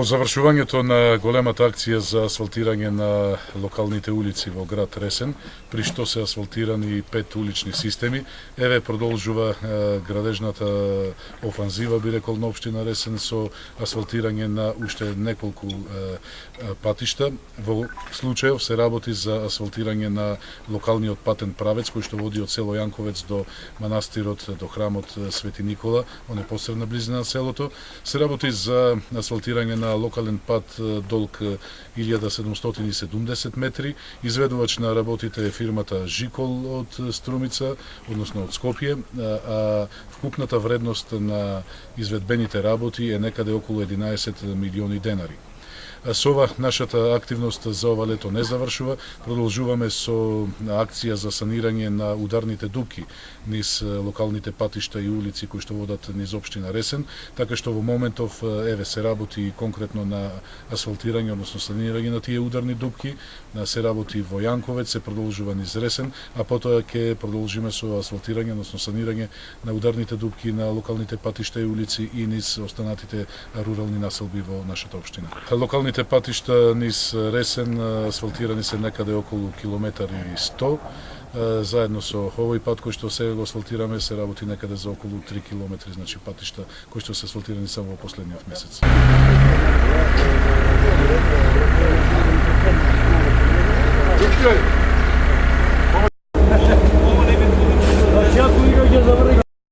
По завршувањето на големата акција за асфалтирање на локалните улици во град Ресен, при што се асфалтирани 5 улични системи, еве продолжува градежната офанзива, би рекол, на општина Ресен со асфалтирање на уште неколку патишта. Во случајов се работи за асфалтирање на локалниот патен правец кој што води од село Јанковец до манастирот, до храмот Свети Никола, во непосредна близина на селото. Се работи за асфалтирање на локален пат долг 1770 метри. Изведувач на работите е фирмата Жикол од Струмица, односно од Скопје, а вкупната вредност на изведбените работи е некаде околу 11 милиони денари. Со ова нашата активност за ова лето не завршува. Продолжуваме со акција за санирање на ударните дупки низ локалните патишта и улици кои што водат низ општина Ресен, така што во моментов еве се работи конкретно на асфалтирање, односно санирање на тие ударни дупки, се работи во Јанковец, се продолжува низ Ресен, а потоа ќе продолжиме со асфалтирање, односно санирање на ударните дупки на локалните патишта и улици и низ останатите рурални населби во нашата општина. Локалните патишта низ Ресен асфалтирани се некаде околу километар и 100. Заедно со овој пат кој што сега го асфалтираме се работи некаде за околу 3 километри, значи патишта кои што се асфалтирани само во последниот месец. Okay.